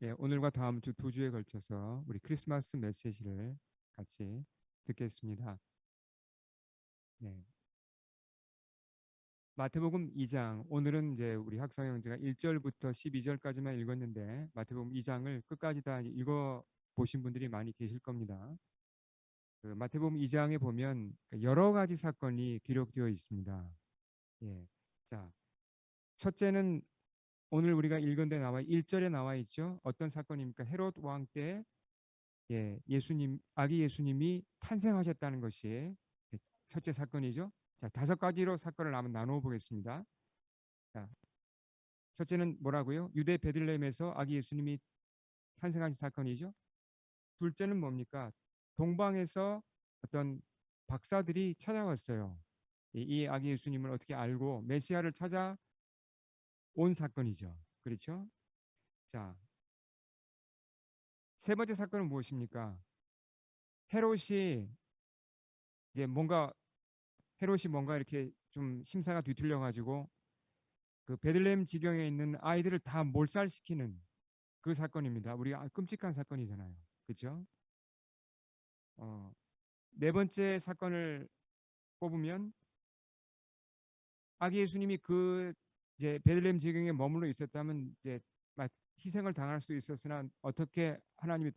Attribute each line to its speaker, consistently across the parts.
Speaker 1: 예, 오늘과 다음 주 두 주에 걸쳐서 우리 크리스마스 메시지를 같이 듣겠습니다. 네. 마태복음 2장. 오늘은 이제 우리 학생 형제가 1절부터 12절까지만 읽었는데 마태복음 2장을 끝까지 다 읽어 보신 분들이 많이 계실 겁니다. 그 마태복음 2장에 보면 여러 가지 사건이 기록되어 있습니다. 예. 자, 첫째는 오늘 우리가 읽은 데 나와 1절에 나와 있죠. 어떤 사건입니까? 헤롯 왕 때 예수님, 아기 예수님이 탄생하셨다는 것이 첫째 사건이죠. 자, 다섯 가지로 사건을 한번 나누어 보겠습니다. 자, 첫째는 뭐라고요? 유대 베들레헴에서 아기 예수님이 탄생하신 사건이죠. 둘째는 뭡니까? 동방에서 어떤 박사들이 찾아왔어요. 이 아기 예수님을 어떻게 알고 메시아를 찾아온 사건이죠. 그렇죠? 자, 세 번째 사건은 무엇입니까? 헤롯이 이제 뭔가 이렇게 좀 심사가 뒤틀려 가지고 그 베들레헴 지경에 있는 아이들을 다 몰살시키는 그 사건입니다. 우리가 끔찍한 사건이잖아요. 그렇죠? 어, 네 번째 사건을 뽑으면 아기 예수님이 그 이제 베들레헴 지경에 머물러 있었다면 이제 희생을 당할 수도 있었으나 어떻게 하나님이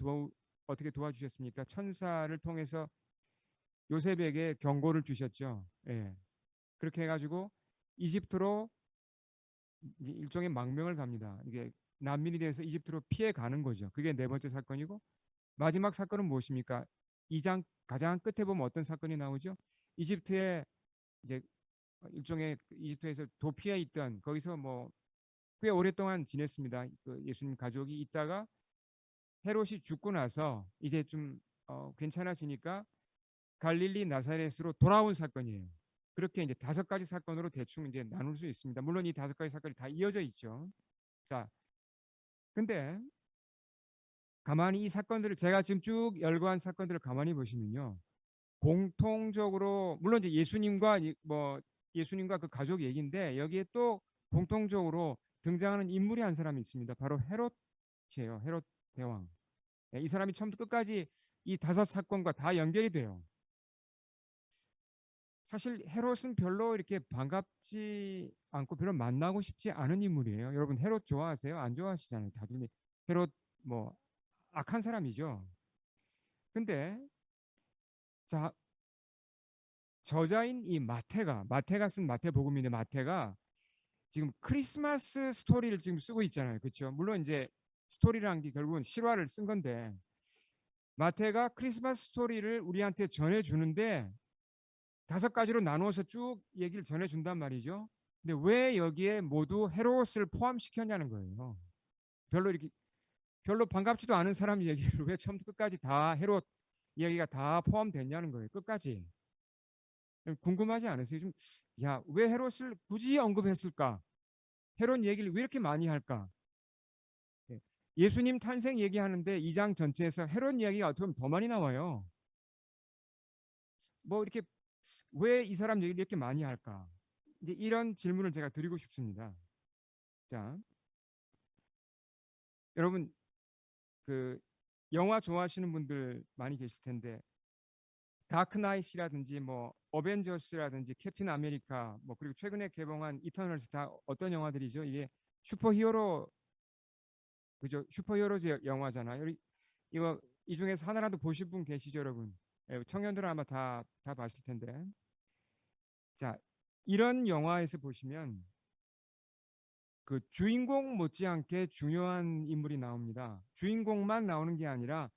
Speaker 1: 어떻게 도와주셨습니까? 천사를 통해서 요셉에게 경고를 주셨죠. 예. 그렇게 해가지고 이집트로 이제 일종의 망명을 갑니다. 이게 난민이 돼서 이집트로 피해 가는 거죠. 그게 네 번째 사건이고 마지막 사건은 무엇입니까? 2장 가장 끝에 보면 어떤 사건이 나오죠? 이집트에 이제 일종의 이집트에서 도피해 있던 거기서 뭐 꽤 오랫동안 지냈습니다. 그 예수님 가족이 있다가 헤롯이 죽고 나서 이제 좀 괜찮아지니까 갈릴리 나사렛으로 돌아온 사건이에요. 그렇게 이제 다섯 가지 사건으로 대충 이제 나눌 수 있습니다. 물론 이 다섯 가지 사건이 다 이어져 있죠. 자, 근데 가만히 이 사건들을 제가 지금 쭉 열거한 사건들을 가만히 보시면요. 공통적으로 물론 이제 예수님과 그 가족 얘기인데 여기에 또 공통적으로 등장하는 인물이 한 사람이 있습니다. 바로 헤롯이에요. 헤롯 대왕. 예, 이 사람이 처음부터 끝까지 이 다섯 사건과 다 연결이 돼요. 사실 헤롯은 별로 이렇게 반갑지 않고 별로 만나고 싶지 않은 인물이에요. 여러분 헤롯 좋아하세요? 안 좋아하시잖아요. 다들 헤롯 뭐 악한 사람이죠. 근데 자, 저자인 이 마태가 쓴 마태복음인데 마태가 지금 크리스마스 스토리를 지금 쓰고 있잖아요. 그렇죠? 물론 이제 스토리라는 게 결국은 실화를 쓴 건데 마태가 크리스마스 스토리를 우리한테 전해주는데 다섯 가지로 나누어서 쭉 얘기를 전해준단 말이죠. 근데 왜 여기에 모두 헤롯을 포함시켰냐는 거예요. 별로 이렇게 별로 반갑지도 않은 사람 얘기를 왜 처음부터 끝까지 다 헤롯 이야기가 다 포함됐냐는 거예요. 끝까지. 궁금하지 않으세요? 좀, 야, 왜 헤롯을 굳이 언급했을까? 헤롯 얘기를 왜 이렇게 많이 할까? 예. 예수님 탄생 얘기하는데 2장 전체에서 헤롯 이야기가 어떻게 보면 더 많이 나와요. 뭐 이렇게 왜 이 사람 얘기를 이렇게 많이 할까? 이제 이런 질문을 제가 드리고 싶습니다. 자, 여러분 그 영화 좋아하시는 분들 많이 계실 텐데 다크나잇이라든지 뭐 어벤져스라든지 캡틴 아메리카 뭐 그리고 최근에 개봉한 이터널스 다 어떤 영화들이죠? 이게 슈퍼히어로 그죠? 슈퍼히어로즈 영화잖아요. 이거 이 중에서 하나라도 보실 분 계시죠, 여러분? 예, 청년들은 아마 다 봤을 텐데. 자, 이런 영화에서 보시면 그 주인공 못지않게 중요한 인물이 나옵니다. 주인공만 나오는 게 아니라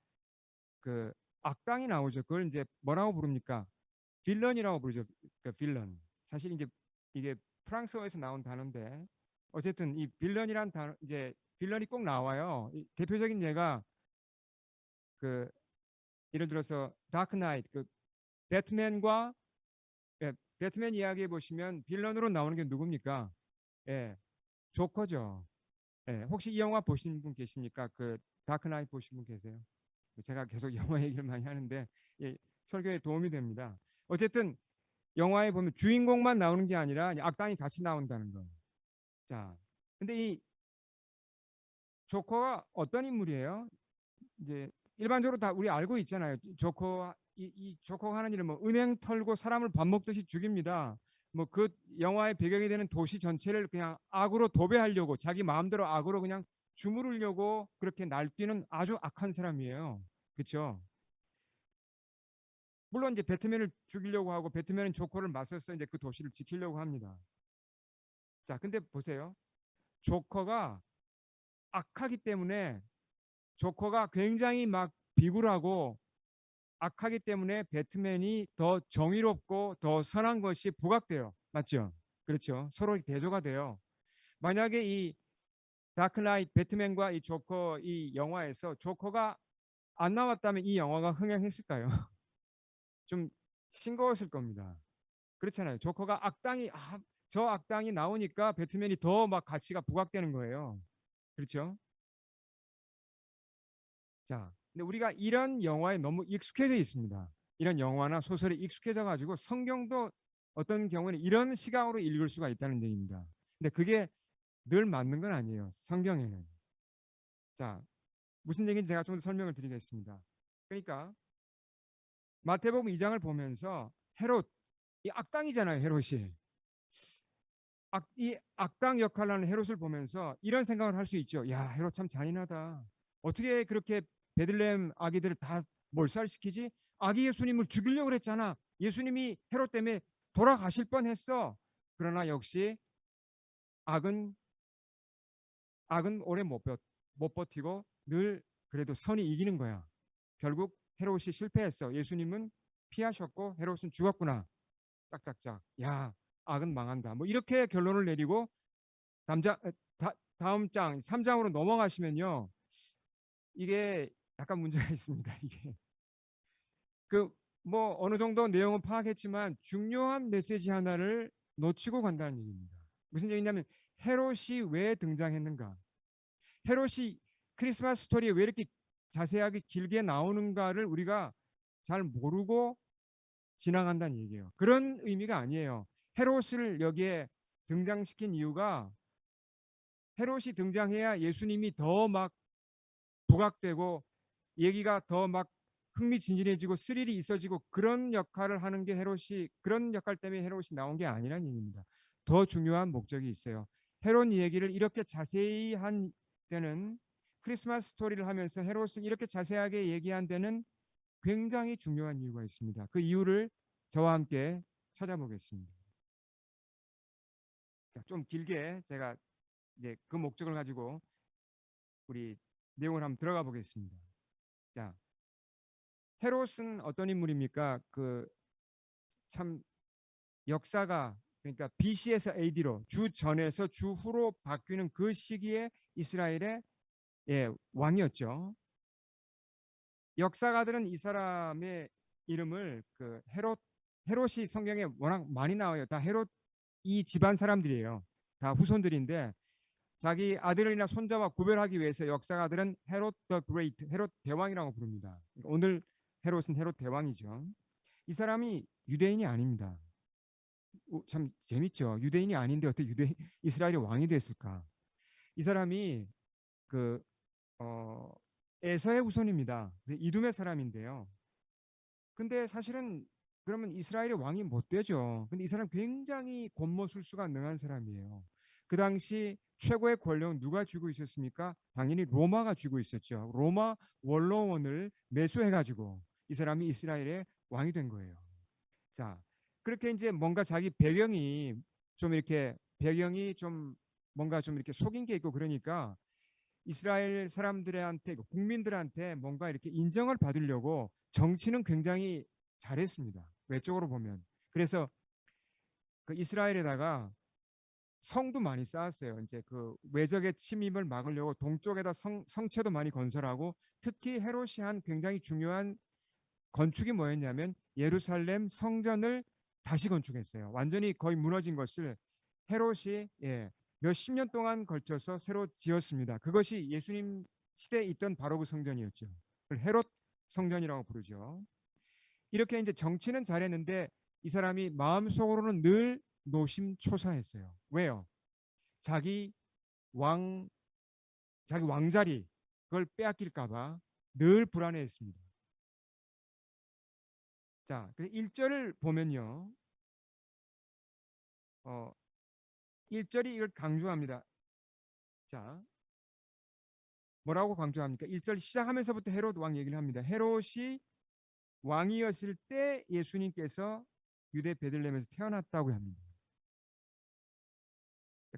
Speaker 1: 그 악당이 나오죠. 그걸 이제 뭐라고 부릅니까? 빌런이라고 부르죠. 그 빌런. 사실 이제 이게 프랑스어에서 나온 단어인데 어쨌든 이 빌런이란 단어 이제 빌런이 꼭 나와요. 대표적인 예가 그 예를 들어서 다크 나이트 그 배트맨과 예, 배트맨 이야기해 보시면 빌런으로 나오는 게 누굽니까? 예, 조커죠. 예, 혹시 이 영화 보신 분 계십니까? 그 다크 나이트 보신 분 계세요? 제가 계속 영화 얘기를 많이 하는데 예, 설교에 도움이 됩니다. 어쨌든 영화에 보면 주인공만 나오는 게 아니라 악당이 같이 나온다는 거. 자, 근데 이 조커가 어떤 인물이에요? 이제 일반적으로 다 우리 알고 있잖아요. 이 조커가 하는 일은 뭐 은행 털고 사람을 밥 먹듯이 죽입니다. 뭐 그 영화의 배경이 되는 도시 전체를 그냥 악으로 도배하려고 자기 마음대로 악으로 그냥 주무르려고 그렇게 날뛰는 아주 악한 사람이에요. 그렇죠? 물론 이제 배트맨을 죽이려고 하고 배트맨은 조커를 맞서서 이제 그 도시를 지키려고 합니다. 자, 근데 보세요. 조커가 악하기 때문에 조커가 굉장히 막 비굴하고 악하기 때문에 배트맨이 더 정의롭고 더 선한 것이 부각돼요. 맞죠? 그렇죠. 서로 대조가 돼요. 만약에 이 다크나이트 배트맨과 이 조커 이 영화에서 조커가 안 나왔다면 이 영화가 흥행했을까요? 좀 싱거웠을 겁니다. 그렇잖아요. 조커가 저 악당이 나오니까 배트맨이 더 막 가치가 부각되는 거예요. 그렇죠? 자, 근데 우리가 이런 영화에 너무 익숙해져 있습니다. 이런 영화나 소설에 익숙해져 가지고 성경도 어떤 경우는 이런 시각으로 읽을 수가 있다는 얘기입니다. 근데 그게 늘 맞는 건 아니에요. 성경에는. 자, 무슨 얘기인지 제가 좀 더 설명을 드리겠습니다. 그러니까 마태복음 2장을 보면서 헤롯, 이 악당이잖아요, 헤롯이. 이 악당 역할을 하는 헤롯을 보면서 이런 생각을 할 수 있죠. 야, 헤롯 참 잔인하다. 어떻게 그렇게 베들레헴 아기들을 다 몰살시키지? 아기 예수님을 죽이려고 그랬잖아. 예수님이 헤롯 때문에 돌아가실 뻔했어. 그러나 역시 악은 오래 못 버티고 늘 그래도 선이 이기는 거야. 결국 헤롯이 실패했어. 예수님은 피하셨고 헤롯은 죽었구나. 짝짝짝. 야, 악은 망한다. 뭐 이렇게 결론을 내리고 다음 장 3장으로 넘어가시면요. 이게 약간 문제가 있습니다. 이게 그 뭐 어느 정도 내용은 파악했지만 중요한 메시지 하나를 놓치고 간다는 얘기입니다. 무슨 얘기냐면 헤롯이 왜 등장했는가? 헤롯이 크리스마스 스토리에 왜 이렇게 자세하게 길게 나오는가를 우리가 잘 모르고 지나간다는 얘기예요. 그런 의미가 아니에요. 헤롯을 여기에 등장시킨 이유가 헤롯이 등장해야 예수님이 더 막 부각되고 얘기가 더 막 흥미진진해지고 스릴이 있어지고 그런 역할을 하는 게 헤롯이 그런 역할 때문에 헤롯이 나온 게 아니라는 얘기입니다. 더 중요한 목적이 있어요. 헤롯 얘기를 이렇게 자세히 한 때는 크리스마스 스토리를 하면서 헤롯을 이렇게 자세하게 얘기한 데는 굉장히 중요한 이유가 있습니다. 그 이유를 저와 함께 찾아보겠습니다. 자, 좀 길게 제가 이제 그 목적을 가지고 우리 내용을 한번 들어가 보겠습니다. 자, 헤롯은 어떤 인물입니까? 그 참 역사가 그러니까 BC에서 AD로 주 전에서 주 후로 바뀌는 그 시기에 이스라엘의 왕이었죠. 역사가들은 이 사람의 이름을 그 헤롯이 성경에 워낙 많이 나와요. 다 헤롯 이 집안 사람들이에요. 다 후손들인데 자기 아들이나 손자와 구별하기 위해서 역사가들은 헤롯 더 그레이트, 헤롯 대왕이라고 부릅니다. 오늘 헤롯은 헤롯 대왕이죠. 이 사람이 유대인이 아닙니다. 참 재밌죠. 유대인이 아닌데 어떻게 이스라엘의 왕이 됐을까? 이 사람이 그 어, 에서의 후손입니다. 이둠의 사람인데요. 근데 사실은 그러면 이스라엘의 왕이 못 되죠. 근데 이 사람 굉장히 권모술수가 능한 사람이에요. 그 당시 최고의 권력은 누가 쥐고 있었습니까? 당연히 로마가 쥐고 있었죠. 로마 원로원을 매수해가지고 이 사람이 이스라엘의 왕이 된 거예요. 자, 그렇게 이제 뭔가 자기 배경이 좀 뭔가 좀 이렇게 속인 게 있고 그러니까 이스라엘 사람들한테 국민들한테 뭔가 이렇게 인정을 받으려고 정치는 굉장히 잘했습니다. 외적으로 보면. 그래서 그 이스라엘에다가 성도 많이 쌓았어요. 이제 그 외적의 침입을 막으려고 동쪽에다 성체도 많이 건설하고 특히 헤롯이 한 굉장히 중요한 건축이 뭐였냐면 예루살렘 성전을 다시 건축했어요. 완전히 거의 무너진 것을 헤롯이 몇십 년 동안 걸쳐서 새로 지었습니다. 그것이 예수님 시대에 있던 바로 그 성전이었죠. 그걸 헤롯 성전이라고 부르죠. 이렇게 이제 정치는 잘했는데 이 사람이 마음속으로는 늘 노심초사했어요. 왜요? 자기 왕 자기 왕자리 그걸 빼앗길까 봐 늘 불안해했습니다. 자, 그래서 1절을 보면요. 1절이 이걸 강조합니다. 자, 뭐라고 강조합니까? 1절 시작하면서부터 헤롯 왕 얘기를 합니다. 헤롯이 왕이었을 때 예수님께서 유대 베들레헴에서 태어났다고 합니다.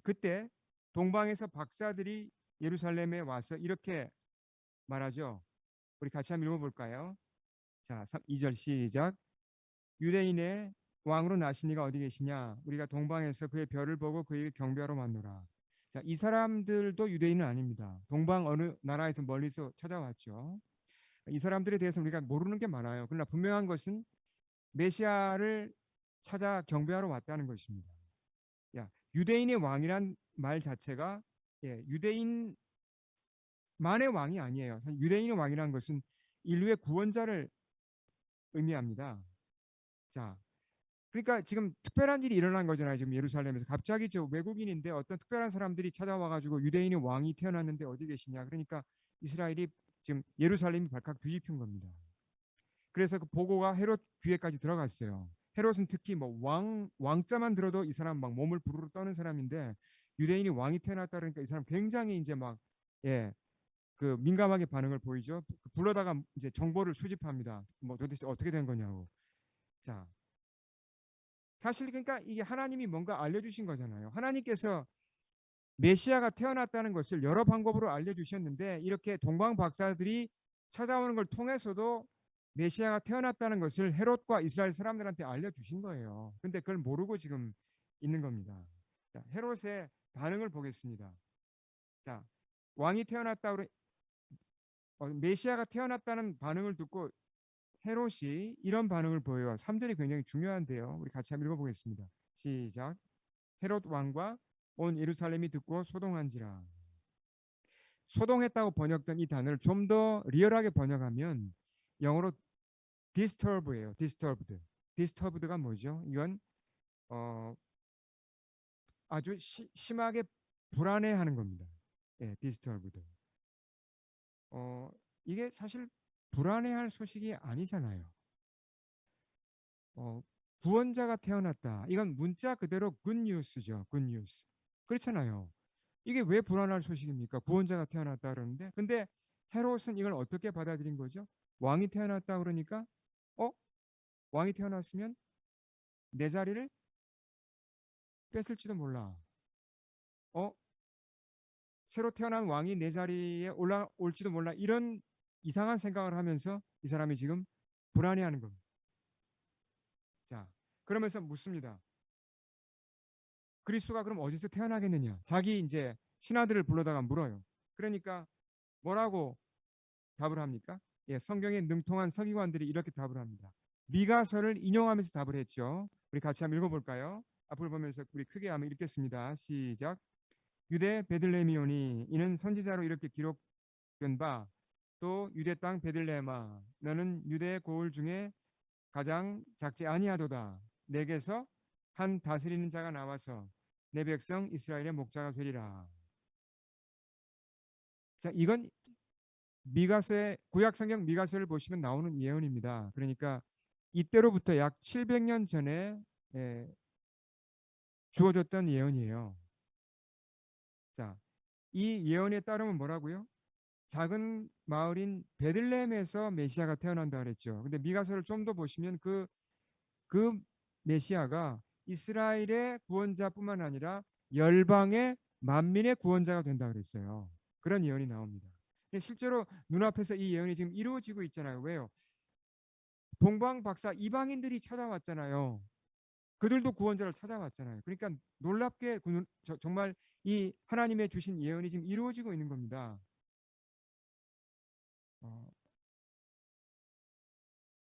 Speaker 1: 그때 동방에서 박사들이 예루살렘에 와서 이렇게 말하죠. 우리 같이 한번 읽어볼까요? 자, 2절 시작. 유대인의 왕으로 나신 이가 어디 계시냐? 우리가 동방에서 그의 별을 보고 그에게 경배하러 왔노라. 자, 이 사람들도 유대인은 아닙니다. 동방 어느 나라에서 멀리서 찾아왔죠. 이 사람들에 대해서 우리가 모르는 게 많아요. 그러나 분명한 것은 메시아를 찾아 경배하러 왔다는 것입니다. 야, 유대인의 왕이란 말 자체가 유대인만의 왕이 아니에요. 유대인의 왕이란 것은 인류의 구원자를 의미합니다. 자, 그러니까 지금 특별한 일이 일어난 거잖아요. 지금 예루살렘에서 갑자기 저 외국인인데 어떤 특별한 사람들이 찾아와가지고 유대인의 왕이 태어났는데 어디 계시냐. 그러니까 이스라엘이 지금 예루살렘이 발칵 뒤집힌 겁니다. 그래서 그 보고가 헤롯 귀에까지 들어갔어요. 헤롯은 특히 뭐 왕자만 들어도 이 사람 막 몸을 부르르 떠는 사람인데 유대인이 왕이 태어났다 그러니까 이 사람 굉장히 이제 막 그 민감하게 반응을 보이죠. 불러다가 이제 정보를 수집합니다. 뭐 도대체 어떻게 된 거냐고. 자, 사실 그러니까 이게 하나님이 뭔가 알려주신 거잖아요. 하나님께서 메시아가 태어났다는 것을 여러 방법으로 알려주셨는데 이렇게 동방 박사들이 찾아오는 걸 통해서도 메시아가 태어났다는 것을 헤롯과 이스라엘 사람들한테 알려주신 거예요. 근데 그걸 모르고 지금 있는 겁니다. 자, 헤롯의 반응을 보겠습니다. 자, 왕이 태어났다 그래 메시아가 태어났다는 반응을 듣고 헤롯이 이런 반응을 보여요. 3절이 굉장히 중요한데요. 우리 같이 한번 읽어보겠습니다. 시작. 헤롯 왕과 온 예루살렘이 듣고 소동한지라. 소동했다고 번역된 이 단어를 좀 더 리얼하게 번역하면 영어로 disturb예요. disturbed. disturbed가 뭐죠? 이건 아주 심하게 불안해하는 겁니다. disturbed. 이게 사실 불안해할 소식이 아니잖아요. 구원자가 태어났다. 이건 문자 그대로 굿뉴스죠. 굿뉴스. 그렇잖아요. 이게 왜 불안할 소식입니까? 구원자가 태어났다 그러는데. 근데 헤롯은 이걸 어떻게 받아들인 거죠? 왕이 태어났다 그러니까 왕이 태어났으면 내 자리를 뺐을지도 몰라. 새로 태어난 왕이 내 자리에 올라올지도 몰라. 이런 이상한 생각을 하면서 이 사람이 지금 불안해하는 겁니다. 자, 그러면서 묻습니다. 그리스도가 그럼 어디서 태어나겠느냐? 자기 이제 신하들을 불러다가 물어요. 그러니까 뭐라고 답을 합니까? 성경에 능통한 서기관들이 이렇게 답을 합니다. 미가서를 인용하면서 답을 했죠. 우리 같이 한번 읽어볼까요? 앞을 보면서 우리 크게 한번 읽겠습니다. 시작. 유대 베들레헴이오니 이는 선지자로 이렇게 기록된 바 또 유대 땅 베들레헴아 너는 유대의 고을 중에 가장 작지 아니하도다. 내게서 한 다스리는 자가 나와서 내 백성 이스라엘의 목자가 되리라. 자, 이건 미가서의 구약 성경 미가서를 보시면 나오는 예언입니다. 그러니까 이때로부터 약 700년 전에 주어졌던 예언이에요. 자, 이 예언에 따르면 뭐라고요? 작은 마을인 베들레헴에서 메시아가 태어난다 그랬죠. 근데 미가서를 좀 더 보시면 그 메시아가 이스라엘의 구원자뿐만 아니라 열방의 만민의 구원자가 된다 그랬어요. 그런 예언이 나옵니다. 근데 실제로 눈앞에서 이 예언이 지금 이루어지고 있잖아요. 왜요? 동방 박사 이방인들이 찾아왔잖아요. 그들도 구원자를 찾아왔잖아요. 그러니까 놀랍게 정말 이 하나님의 주신 예언이 지금 이루어지고 있는 겁니다.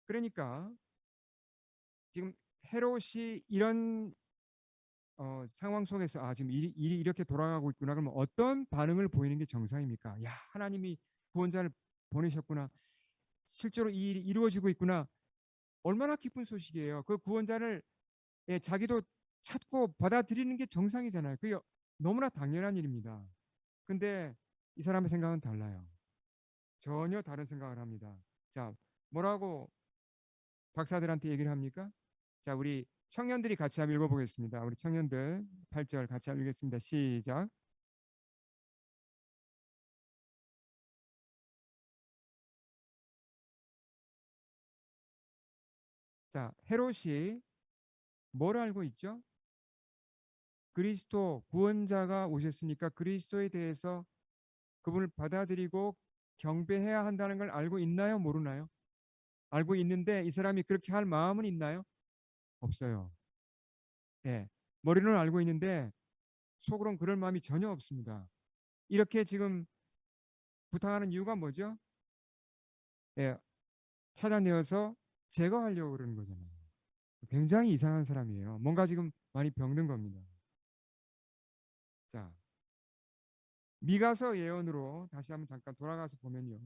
Speaker 1: 그러니까 지금 헤롯이 이런 상황 속에서 지금 일이 이렇게 돌아가고 있구나. 그러면 어떤 반응을 보이는 게 정상입니까? 야, 하나님이 구원자를 보내셨구나. 실제로 이 일이 이루어지고 있구나. 얼마나 기쁜 소식이에요. 그 구원자를 자기도 찾고 받아들이는 게 정상이잖아요. 그게 너무나 당연한 일입니다. 근데 이 사람의 생각은 달라요. 전혀 다른 생각을 합니다. 자, 뭐라고 박사들한테 얘기를 합니까? 자, 우리 청년들이 같이 한번 읽어보겠습니다. 우리 청년들 8절 같이 한번 읽겠습니다. 시작. 자, 헤롯이 뭘 알고 있죠? 그리스도 구원자가 오셨으니까 그리스도에 대해서 그분을 받아들이고 경배해야 한다는 걸 알고 있나요? 모르나요? 알고 있는데 이 사람이 그렇게 할 마음은 있나요? 없어요. 예. 머리로는 알고 있는데 속으로는 그럴 마음이 전혀 없습니다. 이렇게 지금 부탁하는 이유가 뭐죠? 예. 찾아내어서 제거하려고 그러는 거잖아요. 굉장히 이상한 사람이에요. 뭔가 지금 많이 병든 겁니다. 자, 미가서 예언으로 다시 한번 잠깐 돌아가서 보면요.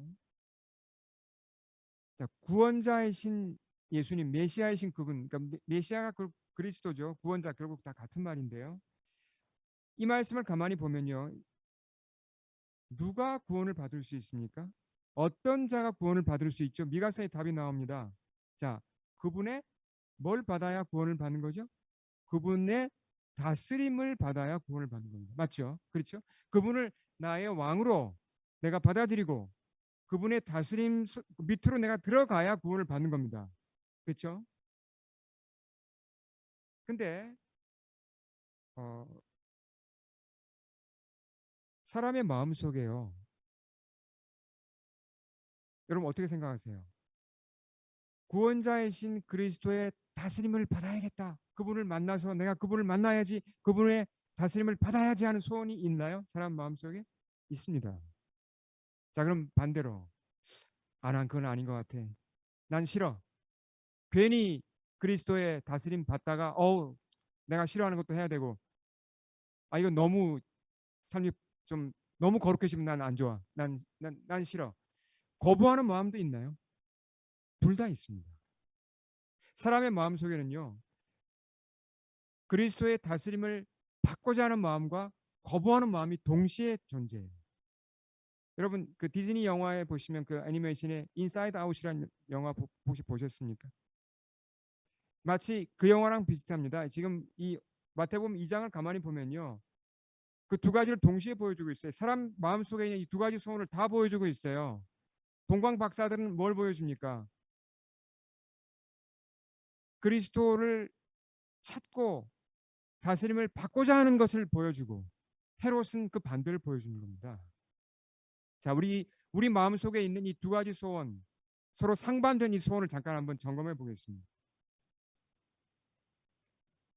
Speaker 1: 자, 구원자이신 예수님, 메시아이신 그분, 그러니까 메시아가 그리스도죠. 구원자 결국 다 같은 말인데요. 이 말씀을 가만히 보면요. 누가 구원을 받을 수 있습니까? 어떤 자가 구원을 받을 수 있죠? 미가서의 답이 나옵니다. 자, 그분의 뭘 받아야 구원을 받는 거죠? 그분의 다스림을 받아야 구원을 받는 겁니다. 맞죠? 그렇죠? 그분을 나의 왕으로 내가 받아들이고 그분의 다스림 밑으로 내가 들어가야 구원을 받는 겁니다. 그렇죠? 근데 어, 사람의 마음 속에요. 여러분 어떻게 생각하세요? 구원자이신 그리스도의 다스림을 받아야겠다. 그분을 만나서 내가 그분을 만나야지, 그분의 다스림을 받아야지 하는 소원이 있나요? 사람 마음속에? 있습니다. 자, 그럼 반대로. 아, 난 그건 아닌 것 같아. 난 싫어. 괜히 그리스도의 다스림 받다가 내가 싫어하는 것도 해야 되고 이건 너무 삶이 좀 너무 거룩해지면 난 안 좋아. 난 싫어. 거부하는 마음도 있나요? 둘 다 있습니다. 사람의 마음 속에는요. 그리스도의 다스림을 받고자 하는 마음과 거부하는 마음이 동시에 존재해요. 여러분 그 디즈니 영화에 보시면 그 애니메이션의 인사이드 아웃이라는 영화 혹시 보셨습니까? 마치 그 영화랑 비슷합니다. 지금 이 마태복음 2장을 가만히 보면요. 그 두 가지를 동시에 보여주고 있어요. 사람 마음속에 있는 이 두 가지 소원을 다 보여주고 있어요. 동방 박사들은 뭘 보여줍니까? 그리스도를 찾고 다스림을 받고자 하는 것을 보여주고 헤롯은 그 반대를 보여주는 겁니다. 자, 우리 마음속에 있는 이 두 가지 소원, 서로 상반된 이 소원을 잠깐 한번 점검해 보겠습니다.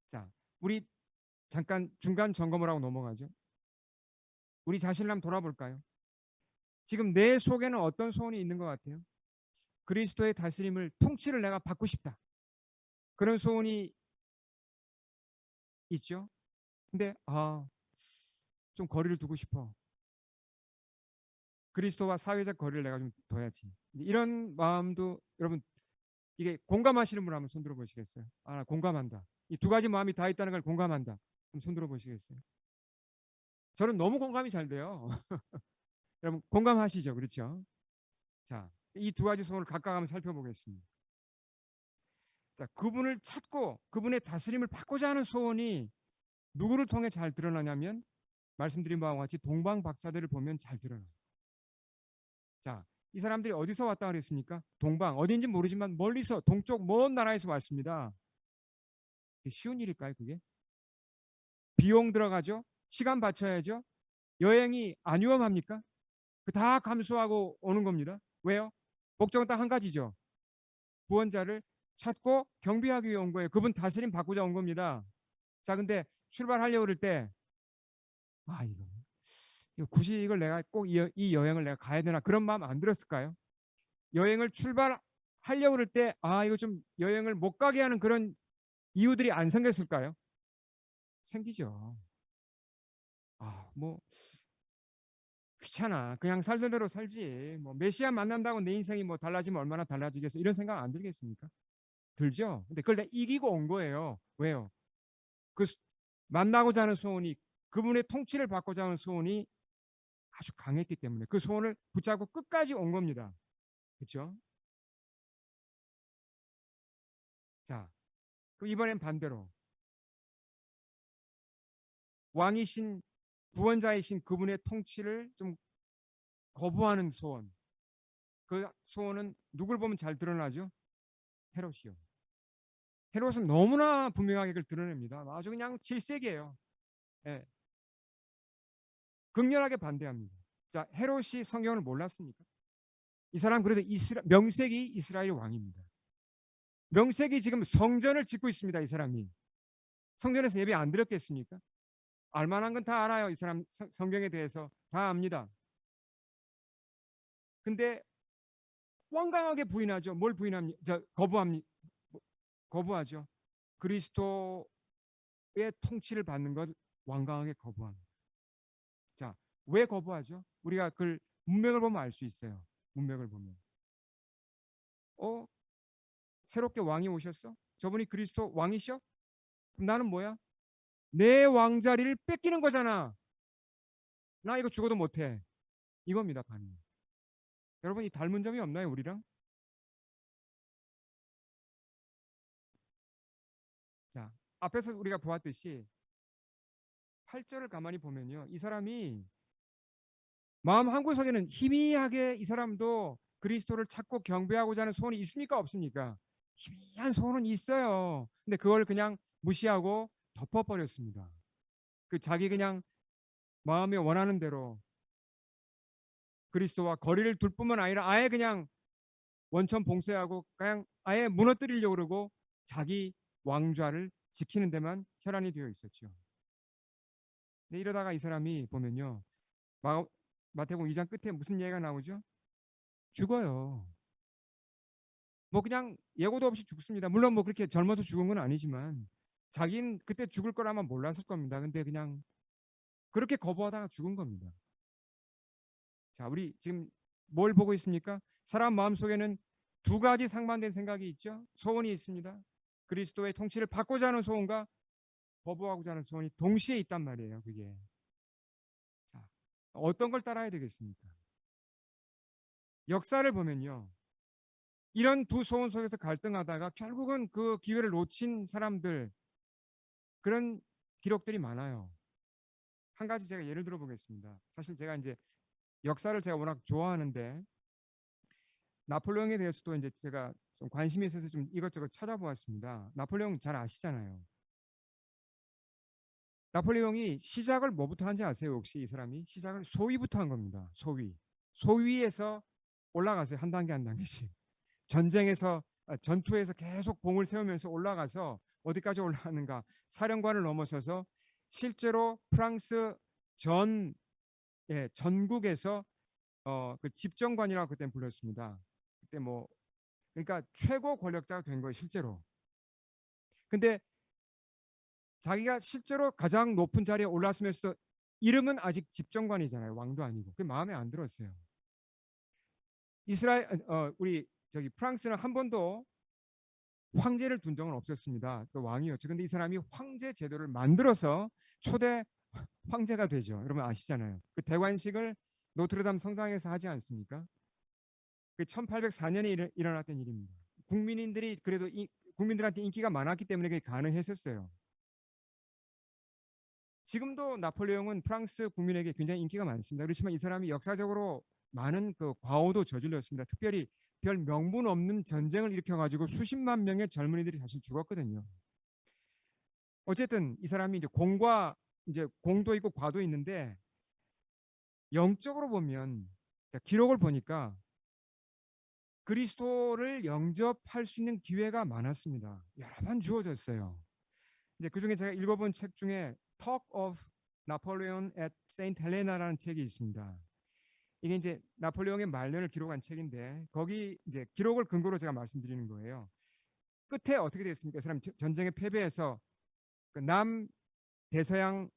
Speaker 1: 자, 우리 잠깐 중간 점검을 하고 넘어가죠. 우리 자신을 한번 돌아볼까요? 지금 내 속에는 어떤 소원이 있는 것 같아요? 그리스도의 다스림을 통치를 내가 받고 싶다. 그런 소원이 있죠. 근데 좀 거리를 두고 싶어. 그리스도와 사회적 거리를 내가 좀 둬야지. 이런 마음도 여러분 이게 공감하시는 분 한번 손들어 보시겠어요? 공감한다. 이 두 가지 마음이 다 있다는 걸 공감한다. 그럼 손들어 보시겠어요? 저는 너무 공감이 잘 돼요. 여러분 공감하시죠? 그렇죠? 자, 이 두 가지 소원을 각각 한번 살펴보겠습니다. 자, 그분을 찾고 그분의 다스림을 받고자 하는 소원이 누구를 통해 잘 드러나냐면 말씀드린 바와 같이 동방 박사들을 보면 잘 드러나요. 자, 이 사람들이 어디서 왔다 그랬습니까? 동방, 어딘지 모르지만 멀리서 동쪽 먼 나라에서 왔습니다. 쉬운 일일까요, 그게? 비용 들어가죠? 시간 바쳐야죠? 여행이 안 위험합니까? 그 다 감수하고 오는 겁니다. 왜요? 목적은 딱 한 가지죠. 구원자를 찾고 경비하기 위해 온 거예요. 그분 다스림 받고자 온 겁니다. 자, 근데 출발하려고 그럴 때, 이거 굳이 이걸 내가 꼭 이 여행을 내가 가야 되나 그런 마음 안 들었을까요? 여행을 출발하려고 그럴 때, 이거 좀 여행을 못 가게 하는 그런 이유들이 안 생겼을까요? 생기죠. 뭐 귀찮아. 그냥 살던 대로 살지. 뭐 메시아 만난다고 내 인생이 뭐 달라지면 얼마나 달라지겠어. 이런 생각 안 들겠습니까? 들죠. 근데 그걸 내가 이기고 온 거예요. 왜요? 그 만나고자 하는 소원이 그분의 통치를 받고자 하는 소원이 아주 강했기 때문에 그 소원을 붙잡고 끝까지 온 겁니다. 그렇죠? 자, 그럼 이번엔 반대로 왕이신 구원자이신 그분의 통치를 좀 거부하는 소원. 그 소원은 누굴 보면 잘 드러나죠? 헤롯이요. 헤롯은 너무나 분명하게 그걸 드러냅니다. 아주 그냥 질색이에요. 예, 극렬하게 반대합니다. 자, 헤롯이 성경을 몰랐습니까? 이 사람 그래도 명색이 이스라엘 왕입니다. 명색이 지금 성전을 짓고 있습니다. 이 사람이. 성전에서 예배 안 드렸겠습니까? 알만한 건 다 알아요. 이 사람 성경에 대해서 다 압니다. 근데 완강하게 부인하죠. 뭘 부인합니까? 거부하죠. 그리스도의 통치를 받는 것 완강하게 거부합니다. 자, 왜 거부하죠? 우리가 그 문맥을 보면 알 수 있어요. 문맥을 보면. 새롭게 왕이 오셨어? 저분이 그리스도 왕이셔? 그럼 나는 뭐야? 내 왕자리를 뺏기는 거잖아. 나 이거 죽어도 못해. 이겁니다, 반응. 여러분, 이 닮은 점이 없나요, 우리랑? 자, 앞에서 우리가 보았듯이 8절을 가만히 보면요. 이 사람이 마음 한구석에는 희미하게 이 사람도 그리스도를 찾고 경배하고자 하는 소원이 있습니까? 없습니까? 희미한 소원은 있어요. 근데 그걸 그냥 무시하고 덮어버렸습니다. 그 자기 그냥 마음에 원하는 대로 그리스도와 거리를 둘 뿐만 아니라 아예 그냥 원천 봉쇄하고 그냥 아예 무너뜨리려고 그러고 자기 왕좌를 지키는 데만 혈안이 되어 있었죠. 근데 이러다가 이 사람이 보면요. 마태복음 2장 끝에 무슨 얘기가 나오죠? 죽어요. 뭐 그냥 예고도 없이 죽습니다. 물론 뭐 그렇게 젊어서 죽은 건 아니지만 자기는 그때 죽을 거라면 몰랐을 겁니다. 근데 그냥 그렇게 거부하다가 죽은 겁니다. 자, 우리 지금 뭘 보고 있습니까? 사람 마음속에는 두 가지 상반된 생각이 있죠. 소원이 있습니다. 그리스도의 통치를 받고자 하는 소원과 거부하고자 하는 소원이 동시에 있단 말이에요. 그게. 자, 어떤 걸 따라야 되겠습니까? 역사를 보면요. 이런 두 소원 속에서 갈등하다가 결국은 그 기회를 놓친 사람들 그런 기록들이 많아요. 한 가지 제가 예를 들어 보겠습니다. 사실 제가 이제 역사를 제가 워낙 좋아하는데 나폴레옹에 대해서도 이제 제가 좀 관심이 있어서 좀 이것저것 찾아보았습니다. 나폴레옹 잘 아시잖아요. 나폴레옹이 시작을 뭐부터 한지 아세요? 혹시 이 사람이 시작을 소위부터 한 겁니다. 소위. 소위에서 올라가서요. 한 단계 한 단계씩. 전투에서 계속 봉을 세우면서 올라가서 어디까지 올라가는가? 사령관을 넘어서서 실제로 프랑스 전 전국에서 그 집정관이라고 그때 불렀습니다. 그때 뭐 그러니까 최고 권력자가 된 거예요, 실제로. 근데 자기가 실제로 가장 높은 자리에 올랐으면서도 이름은 아직 집정관이잖아요. 왕도 아니고. 그게 마음에 안 들었어요. 우리 저기 프랑스는 한 번도 황제를 둔 적은 없었습니다. 또 왕이었죠. 근데 이 사람이 황제 제도를 만들어서 초대 황제가 되죠. 여러분 아시잖아요. 그 대관식을 노트르담 성당에서 하지 않습니까? 그 1804년에 일어났던 일입니다. 국민들이 그래도 국민들한테 인기가 많았기 때문에 그게 가능했었어요. 지금도 나폴레옹은 프랑스 국민에게 굉장히 인기가 많습니다. 그렇지만 이 사람이 역사적으로 많은 그 과오도 저질렀습니다. 특별히 별 명분 없는 전쟁을 일으켜가지고 수십만 명의 젊은이들이 사실 죽었거든요. 어쨌든 이 사람이 이제 공도 있고 과도 있는데 영적으로 보면 기록을 보니까 그리스도를 영접할 수 있는 기회가 많았습니다. 여러 번 주어졌어요. 이제 그 중에 제가 읽어본 책 중에 Talk of Napoleon at Saint Helena라는 책이 있습니다. 이게 이제 나폴레옹의 말년을 기록한 책인데 거기 이제 기록을 근거로 제가 말씀드리는 거예요. 끝에 어떻게 됐습니까? 사람 전쟁에 패배해서 그 남 대서양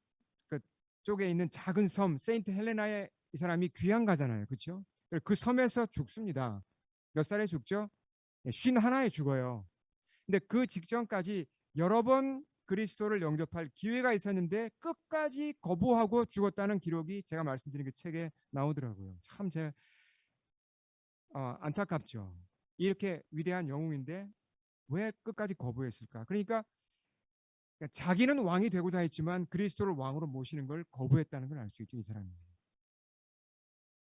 Speaker 1: 그 쪽에 있는 작은 섬 세인트 헬레나에 이 사람이 귀양 가잖아요. 그렇죠? 그 섬에서 죽습니다. 몇 살에 죽죠? 51에 죽어요. 근데 그 직전까지 여러 번 그리스도를 영접할 기회가 있었는데 끝까지 거부하고 죽었다는 기록이 제가 말씀드린 그 책에 나오더라고요. 참 제 안타깝죠. 이렇게 위대한 영웅인데 왜 끝까지 거부했을까? 그러니까 자기는 왕이 되고자 했지만 그리스도를 왕으로 모시는 걸 거부했다는 걸 알 수 있죠, 이 사람이.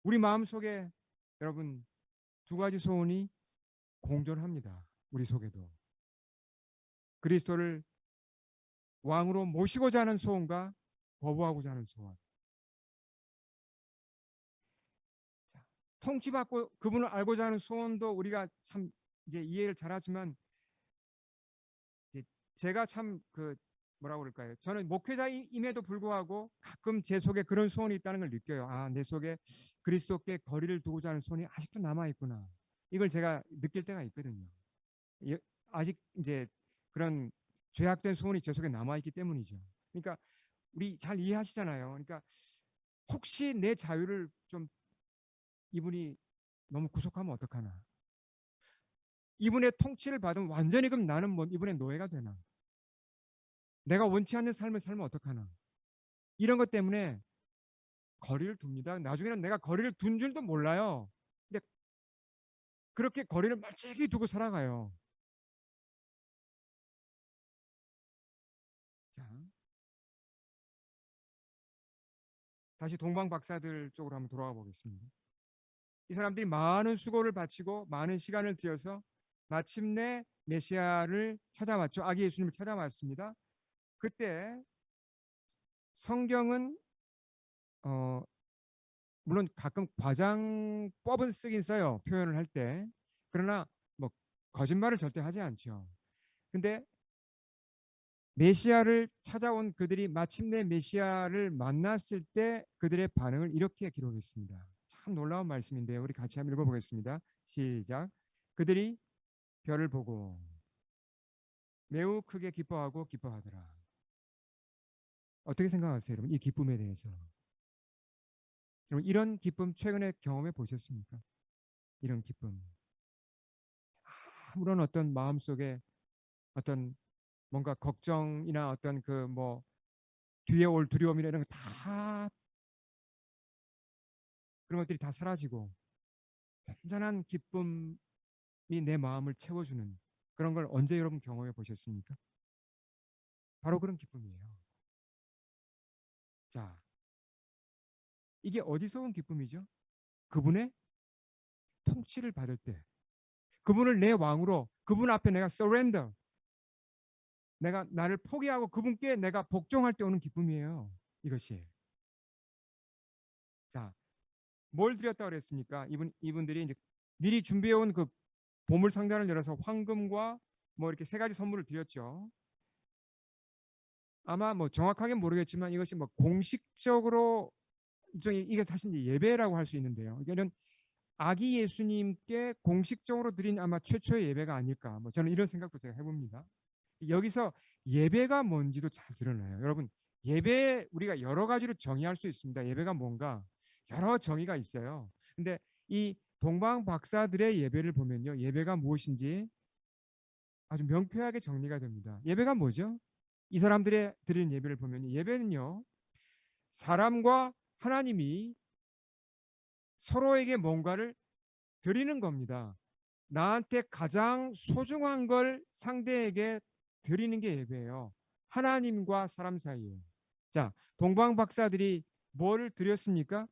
Speaker 1: 우리 마음속에 여러분 두 가지 소원이 공존합니다. 우리 속에도. 그리스도를 왕으로 모시고자 하는 소원과 거부하고자 하는 소원. 자, 통치받고 그분을 알고자 하는 소원도 우리가 참 이제 이해를 잘하지만 이제 제가 참 그 뭐라고 그럴까요? 저는 목회자임에도 불구하고 가끔 제 속에 그런 소원이 있다는 걸 느껴요. 아, 내 속에 그리스도께 거리를 두고자 하는 소원이 아직도 남아 있구나. 이걸 제가 느낄 때가 있거든요. 아직 이제 그런 죄악된 소원이 제 속에 남아 있기 때문이죠. 그러니까 우리 잘 이해하시잖아요. 그러니까 혹시 내 자유를 좀 이분이 너무 구속하면 어떡하나? 이분의 통치를 받으면 완전히 그럼 나는 뭐 이분의 노예가 되나? 내가 원치 않는 삶을 살면 어떡하나? 이런 것 때문에 거리를 둡니다. 나중에는 내가 거리를 둔 줄도 몰라요. 근데 그렇게 거리를 멀찍이 두고 살아가요. 자, 다시 동방 박사들 쪽으로 한번 돌아가 보겠습니다. 이 사람들이 많은 수고를 바치고 많은 시간을 들여서 마침내 메시아를 찾아왔죠. 아기 예수님을 찾아왔습니다. 그때 성경은 어, 물론 가끔 과장법은 쓰긴 써요. 표현을 할 때. 그러나 뭐 거짓말을 절대 하지 않죠. 근데 메시아를 찾아온 그들이 마침내 메시아를 만났을 때 그들의 반응을 이렇게 기록했습니다. 참 놀라운 말씀인데요. 우리 같이 한번 읽어보겠습니다. 시작. 그들이 별을 보고 매우 크게 기뻐하고 기뻐하더라. 어떻게 생각하세요, 여러분? 이 기쁨에 대해서. 여러분, 이런 기쁨 최근에 경험해 보셨습니까? 이런 기쁨. 아무런 어떤 마음속에 어떤 뭔가 걱정이나 어떤 그 뭐 뒤에 올 두려움이나 이런 거 다 그런 것들이 다 사라지고 완전한 기쁨이 내 마음을 채워주는 그런 걸 언제 여러분 경험해 보셨습니까? 바로 그런 기쁨이에요. 자, 이게 어디서 온 기쁨이죠? 그분의 통치를 받을 때, 그분을 내 왕으로, 그분 앞에 내가 surrender, 내가 나를 포기하고 그분께 내가 복종할 때 오는 기쁨이에요. 이것이. 자, 뭘 드렸다 그랬습니까? 이분들이 이제 미리 준비해온 그 보물 상자를 열어서 황금과 뭐 이렇게 세 가지 선물을 드렸죠. 아마 뭐 정확하게 모르겠지만 이것이 뭐 공식적으로 일종의 이게 사실 이제 예배라고 할 수 있는데요. 이거는 아기 예수님께 공식적으로 드린 아마 최초의 예배가 아닐까. 뭐 저는 이런 생각도 제가 해봅니다. 여기서 예배가 뭔지도 잘 드러나요. 여러분, 예배 우리가 여러 가지로 정의할 수 있습니다. 예배가 뭔가 여러 정의가 있어요. 근데 이 동방 박사들의 예배를 보면요. 예배가 무엇인지 아주 명쾌하게 정리가 됩니다. 예배가 뭐죠? 이 사람들의 드리는 예배를 보면 예배는요. 사람과 하나님이 서로에게 뭔가를 드리는 겁니다. 나한테 가장 소중한 걸 상대에게 드리는 게 예배예요. 하나님과 사람 사이에. 자, 동방 박사들이 뭘 드렸습니까?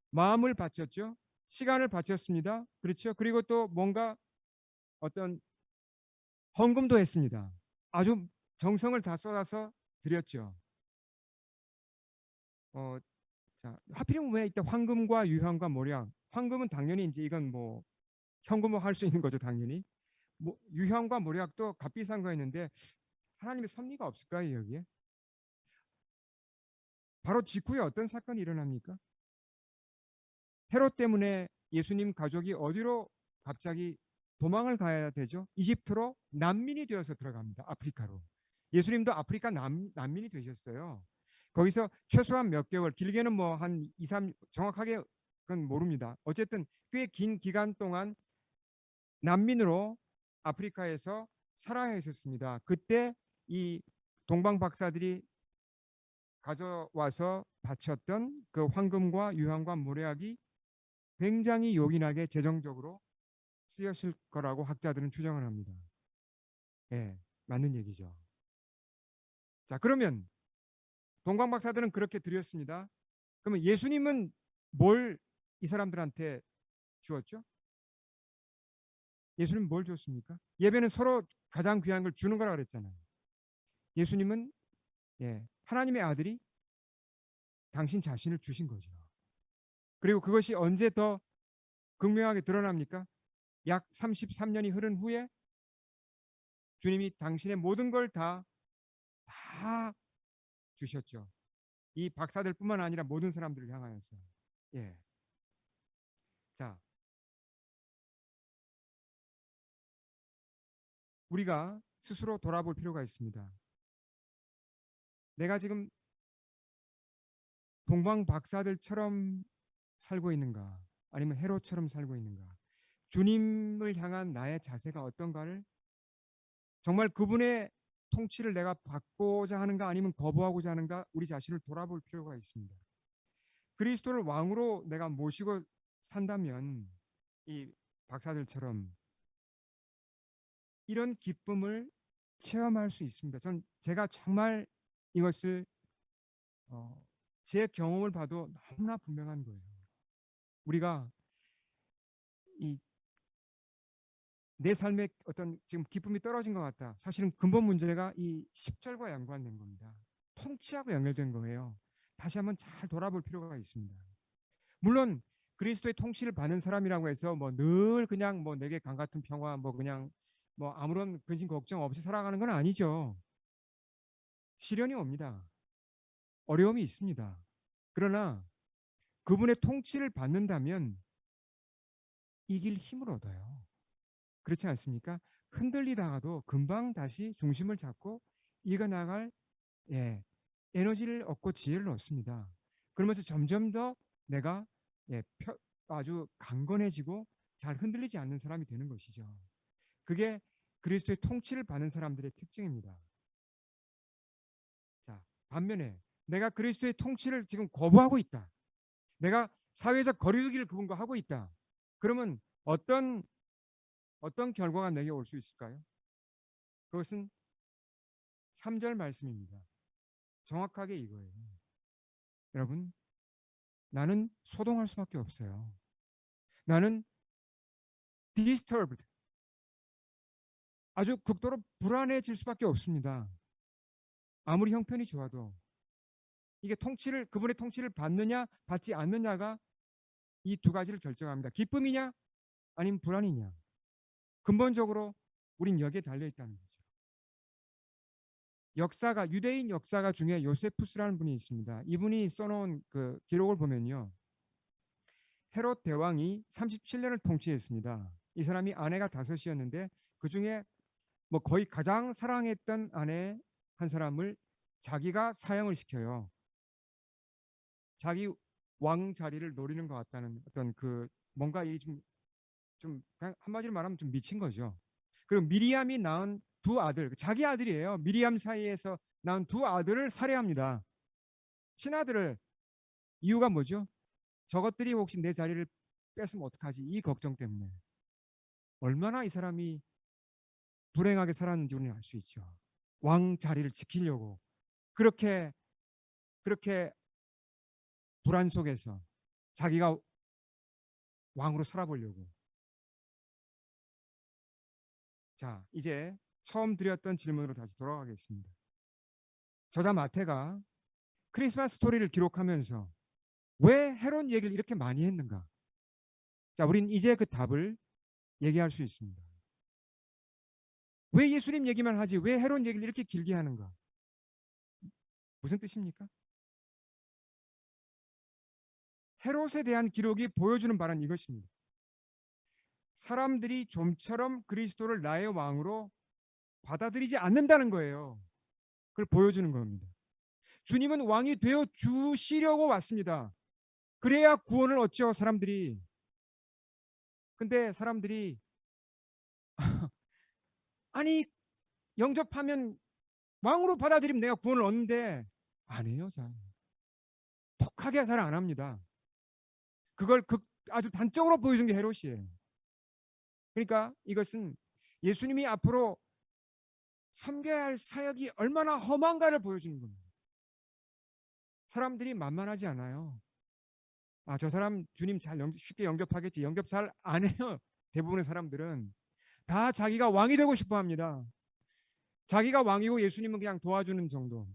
Speaker 1: 마음을 바쳤죠. 시간을 바쳤습니다. 그렇죠. 그리고 또 뭔가 어떤 헌금도 했습니다. 아주 정성을 다 쏟아서 드렸죠. 어, 자, 하필이면 왜 이때 황금과 유황과 모량? 황금은 당연히 이제 이건 뭐 현금화 할 수 있는 거죠, 당연히. 뭐 유황과 모략도 값비싼 거였는데 하나님의 섭리가 없을까요, 여기에? 바로 직후에 어떤 사건이 일어납니까? 헤롯 때문에 예수님 가족이 어디로 갑자기 도망을 가야 되죠? 이집트로 난민이 되어서 들어갑니다. 아프리카로. 예수님도 아프리카 난민이 되셨어요. 거기서 최소한 몇 개월, 길게는 뭐 한 2, 3, 정확하게 그건 모릅니다. 어쨌든 꽤 긴 기간 동안 난민으로 아프리카에서 살아야 했었습니다. 그때 이 동방 박사들이 가져와서 바쳤던 그 황금과 유황과 모래약이 굉장히 요긴하게 재정적으로 쓰였을 거라고 학자들은 추정을 합니다. 예, 맞는 얘기죠. 자, 그러면 동방 박사들은 그렇게 드렸습니다. 그러면 예수님은 뭘 이 사람들한테 주었죠? 예수님은 뭘 줬습니까? 예배는 서로 가장 귀한 걸 주는 거라 그랬잖아요. 예수님은 하나님의 아들이 당신 자신을 주신 거죠. 그리고 그것이 언제 더 극명하게 드러납니까? 약 33년이 흐른 후에 주님이 당신의 모든 걸 다 주셨죠. 이 박사들뿐만 아니라 모든 사람들을 향하여서. 예. 자, 우리가 스스로 돌아볼 필요가 있습니다. 내가 지금 동방 박사들처럼 살고 있는가? 아니면 헤롯처럼 살고 있는가? 주님을 향한 나의 자세가 어떤가를 정말 그분의 통치를 내가 받고자 하는가 아니면 거부하고자 하는가 우리 자신을 돌아볼 필요가 있습니다. 그리스도를 왕으로 내가 모시고 산다면 이 박사들처럼 이런 기쁨을 체험할 수 있습니다. 제가 정말 이것을 제 경험을 봐도 너무나 분명한 거예요. 우리가 이 내 삶에 어떤 지금 기쁨이 떨어진 것 같다. 사실은 근본 문제가 이 10절과 연관된 겁니다. 통치하고 연결된 거예요. 다시 한번 잘 돌아볼 필요가 있습니다. 물론 그리스도의 통치를 받는 사람이라고 해서 뭐 늘 그냥 뭐 내게 강 같은 평화 뭐 그냥 뭐 아무런 근심 걱정 없이 살아가는 건 아니죠. 시련이 옵니다. 어려움이 있습니다. 그러나 그분의 통치를 받는다면 이길 힘을 얻어요. 그렇지 않습니까? 흔들리다가도 금방 다시 중심을 잡고 이겨나갈 에너지를 얻고 지혜를 얻습니다. 그러면서 점점 더 내가 아주 강건해지고 잘 흔들리지 않는 사람이 되는 것이죠. 그게 그리스도의 통치를 받는 사람들의 특징입니다. 자, 반면에 내가 그리스도의 통치를 지금 거부하고 있다. 내가 사회적 거리두기를 그분과 하고 있다. 그러면 어떤 결과가 내게 올 수 있을까요? 그것은 3절 말씀입니다. 정확하게 이거예요. 여러분, 나는 소동할 수밖에 없어요. 나는 disturbed, 아주 극도로 불안해질 수밖에 없습니다. 아무리 형편이 좋아도 이게 그분의 통치를 받느냐 받지 않느냐가 이 두 가지를 결정합니다. 기쁨이냐 아니면 불안이냐. 근본적으로 우린 여기에 달려 있다는 거죠. 유대인 역사가 중에 요세푸스라는 분이 있습니다. 이분이 써놓은 그 기록을 보면요. 헤롯 대왕이 37년을 통치했습니다. 이 사람이 아내가 5이었는데 그중에 뭐 거의 가장 사랑했던 아내 한 사람을 자기가 사형을 시켜요. 자기 왕 자리를 노리는 것 같다는 어떤 그 뭔가 좀 한마디로 말하면 좀 미친 거죠. 그리고 미리암이 낳은 두 아들, 자기 아들이에요. 미리암 사이에서 낳은 두 아들을 살해합니다. 친아들을. 이유가 뭐죠? 저것들이 혹시 내 자리를 뺏으면 어떡하지? 이 걱정 때문에. 얼마나 이 사람이 불행하게 살았는지 우리는 알 수 있죠. 왕 자리를 지키려고 그렇게 불안 속에서 자기가 왕으로 살아보려고. 자, 이제 처음 드렸던 질문으로 다시 돌아가겠습니다. 저자 마태가 크리스마스 스토리를 기록하면서 왜 헤롯 얘기를 이렇게 많이 했는가? 자, 우린 이제 그 답을 얘기할 수 있습니다. 왜 예수님 얘기만 하지 왜 헤롯 얘기를 이렇게 길게 하는가? 무슨 뜻입니까? 헤롯에 대한 기록이 보여주는 바는 이것입니다. 사람들이 좀처럼 그리스도를 나의 왕으로 받아들이지 않는다는 거예요. 그걸 보여주는 겁니다. 주님은 왕이 되어 주시려고 왔습니다. 그래야 구원을 얻죠, 사람들이. 근데 사람들이 아니 영접하면 왕으로 받아들이면 내가 구원을 얻는데 안 해요. 잘. 독하게 잘 안 합니다. 그걸 아주 단적으로 보여준 게 헤롯이에요. 그러니까 이것은 예수님이 앞으로 섬겨야 할 사역이 얼마나 험한가를 보여주는 겁니다. 사람들이 만만하지 않아요. 아, 저 사람 주님 잘 쉽게 영접하겠지. 영접 잘 안 해요. 대부분의 사람들은 다 자기가 왕이 되고 싶어 합니다. 자기가 왕이고 예수님은 그냥 도와주는 정도.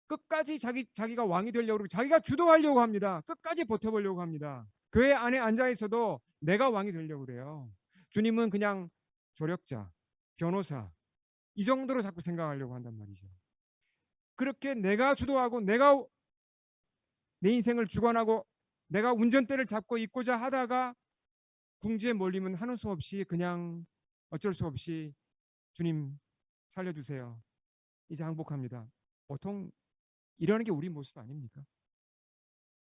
Speaker 1: 끝까지 자기가 왕이 되려고 그러고 자기가 주도하려고 합니다. 끝까지 버텨보려고 합니다. 교회 안에 앉아 있어도 내가 왕이 되려고 그래요. 주님은 그냥 조력자, 변호사 이 정도로 자꾸 생각하려고 한단 말이죠. 그렇게 내가 주도하고 내가 내 인생을 주관하고 내가 운전대를 잡고 있고자 하다가 궁지에 몰리면 하는 수 없이 그냥 어쩔 수 없이 주님 살려주세요. 이제 항복합니다. 보통 이러는 게 우리 모습 아닙니까?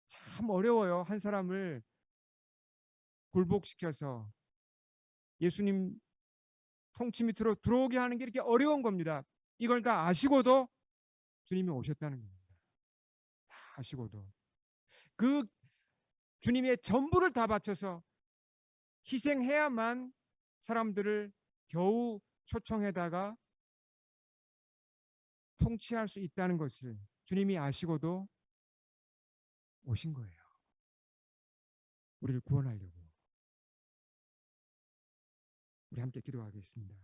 Speaker 1: 참 어려워요. 한 사람을 굴복시켜서 예수님 통치 밑으로 들어오게 하는 게 이렇게 어려운 겁니다. 이걸 다 아시고도 주님이 오셨다는 겁니다. 다 아시고도. 그 주님의 전부를 다 바쳐서 희생해야만 사람들을 겨우 초청해다가 통치할 수 있다는 것을 주님이 아시고도 오신 거예요. 우리를 구원하려고. 우리 함께 기도하겠습니다.